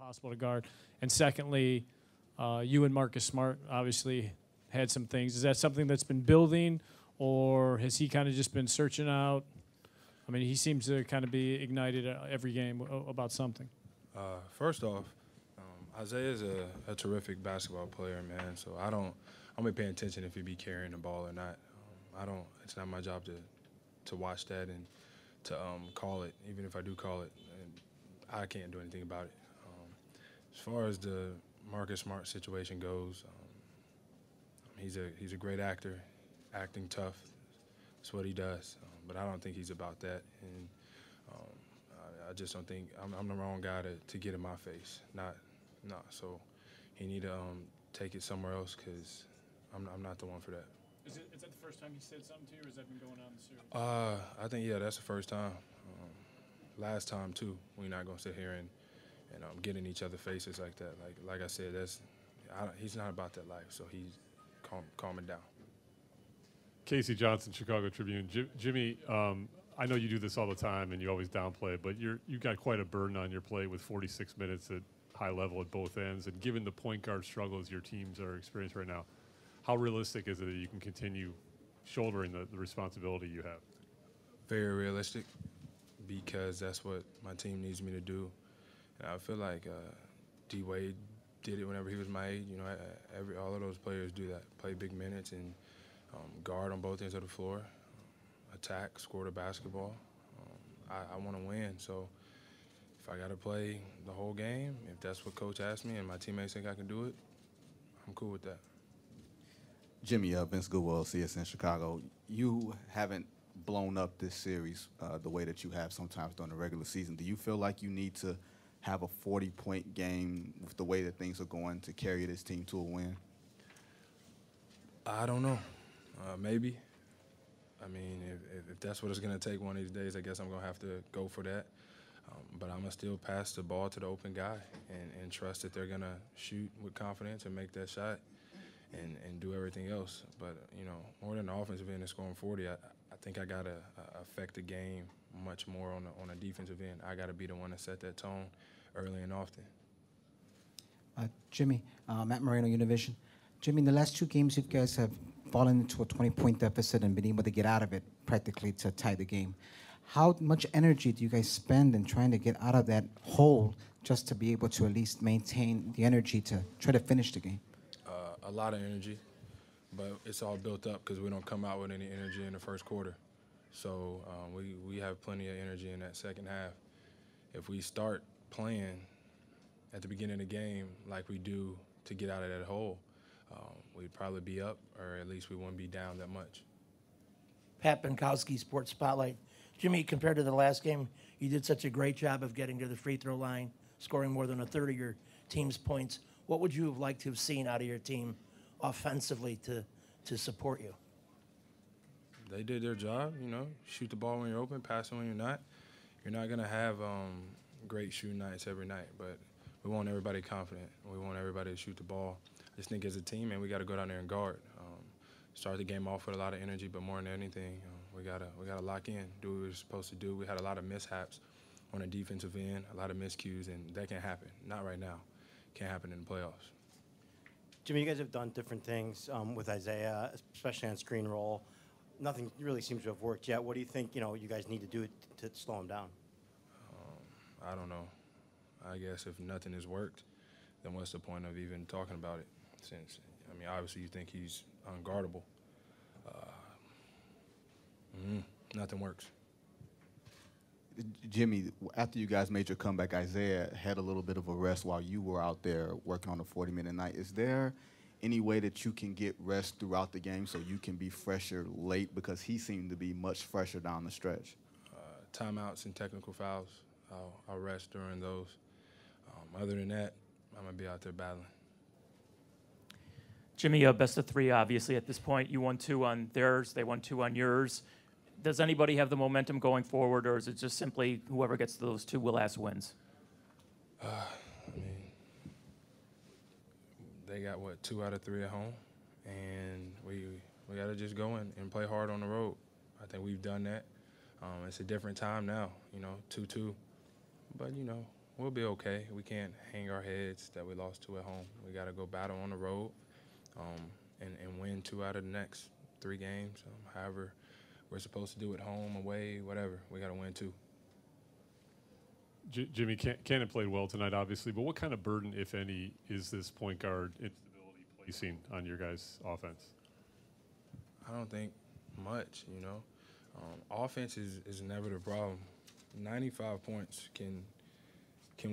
possible to guard. And secondly, you and Marcus Smart obviously had some things. Is that something that's been building, or has he kind of just been searching out? I mean, he seems to kind of be ignited every game about something. First off, Isaiah is a terrific basketball player, man. So I don't be paying attention if he be carrying the ball or not. It's not my job to watch that and to call it, even if I do call it. And I can't do anything about it. As far as the Marcus Smart situation goes, he's a great actor, acting tough. That's what he does. But I don't think he's about that. And I just don't think I'm the wrong guy to get in my face. So he need to take it somewhere else, because I'm not the one for that. Is that the first time he said something to you, or has that been going on in the series? I think, yeah, that's the first time. Last time, too. We're not going to sit here and get in each other's faces like that. Like I said, he's not about that life, so he's calming down. Casey Johnson, Chicago Tribune. Jimmy, I know you do this all the time and you always downplay, but you've got quite a burden on your plate with 46 minutes at high level at both ends. And given the point guard struggles your teams are experiencing right now, how realistic is it that you can continue shouldering the responsibility you have? Very realistic, because that's what my team needs me to do. And I feel like D. Wade did it whenever he was my age. You know, all of those players do that, play big minutes and guard on both ends of the floor, attack, score the basketball. I want to win, so if I got to play the whole game, if that's what Coach asked me and my teammates think I can do it, I'm cool with that. Jimmy, Vince Goodwill, CSN Chicago. You haven't blown up this series the way that you have sometimes during the regular season. Do you feel like you need to have a 40-point game with the way that things are going to carry this team to a win? I don't know. Maybe. I mean, if that's what it's going to take one of these days, I guess I'm going to have to go for that. But I'm going to still pass the ball to the open guy and trust that they're going to shoot with confidence and make that shot and do everything else. But, you know, more than the offensive end and scoring 40, I think I got to affect the game much more on a defensive end. I got to be the one to set that tone early and often. Jimmy, Matt Moreno, Univision. Jimmy, in the last two games, you guys have fallen into a 20-point deficit and been able to get out of it practically to tie the game. How much energy do you guys spend in trying to get out of that hole just to be able to at least maintain the energy to try to finish the game? A lot of energy, but it's all built up because we don't come out with any energy in the first quarter. So we have plenty of energy in that second half. If we start playing at the beginning of the game like we do to get out of that hole, we'd probably be up, or at least we wouldn't be down that much. Pat Binkowski, Sports Spotlight. Jimmy, compared to the last game, you did such a great job of getting to the free throw line, scoring more than a third of your team's points. What would you have liked to have seen out of your team offensively to support you? They did their job, you know, shoot the ball when you're open, pass it when you're not. You're not going to have great shooting nights every night, but we want everybody confident. We want everybody to shoot the ball. I just think as a team, man, we got to go down there and guard. Start the game off with a lot of energy, but more than anything, we gotta lock in, do what we're supposed to do. We had a lot of mishaps on the defensive end, a lot of miscues, and that can't happen. Not right now. Can't happen in the playoffs. Jimmy, you guys have done different things with Isaiah, especially on screen roll. Nothing really seems to have worked yet. What do you think, you guys need to do to slow him down? I don't know. I guess if nothing has worked, then what's the point of even talking about it? Since, I mean, obviously you think he's unguardable. Nothing works. Jimmy, after you guys made your comeback, Isaiah had a little bit of a rest while you were out there working on a 40-minute night. Is there any way that you can get rest throughout the game so you can be fresher late? Because he seemed to be much fresher down the stretch. Timeouts and technical fouls, I'll rest during those. Other than that, I'm going to be out there battling. Jimmy, best of three, obviously, at this point. You won 2 on theirs. They won 2 on yours. Does anybody have the momentum going forward, or is it just simply whoever gets those 2 will last wins? I mean, they got, 2 out of 3 at home, and we got to just go in and play hard on the road. I think we've done that. It's a different time now, 2-2. But, we'll be okay. We can't hang our heads that we lost 2 at home. We got to go battle on the road and win 2 out of the next 3 games. However we're supposed to do it, home, away, whatever. We got to win 2. Jimmy, Canaan played well tonight, obviously, but what kind of burden, if any, is this point guard instability placing on your guys' offense? I don't think much, you know. Offense is never the problem. 95 points can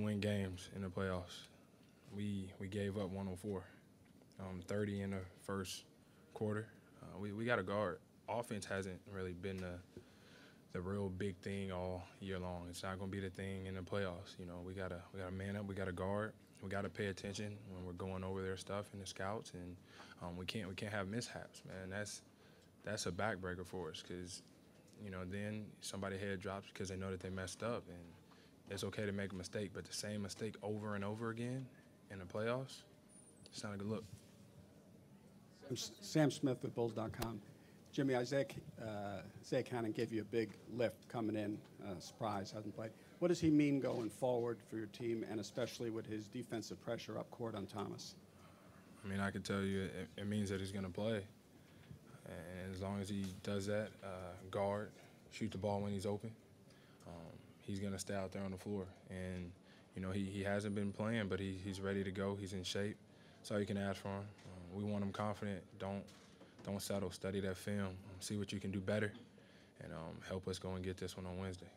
win games in the playoffs. We gave up 104, 30 in the first quarter. We got a guard. Offense hasn't really been the real big thing all year long. It's not going to be the thing in the playoffs. You know, we gotta man up. We got to guard. We got to pay attention when we're going over their stuff in the scouts, and we can't have mishaps, man. That's a backbreaker for us, because you know, then somebody's head drops because they know that they messed up, and it's okay to make a mistake, but the same mistake over and over again in the playoffs, it's not a good look. Sam Smith with Bulls.com. Jimmy, Isaiah Canaan gave you a big lift coming in, surprise, hasn't played. What does he mean going forward for your team, and especially with his defensive pressure up court on Thomas? I mean, I can tell you it means that he's going to play. And as long as he does that, guard, shoot the ball when he's open, he's going to stay out there on the floor. And, you know, he hasn't been playing, but he's ready to go. He's in shape. That's all you can ask for him. We want him confident. Don't settle. Study that film. See what you can do better, and help us go and get this one on Wednesday.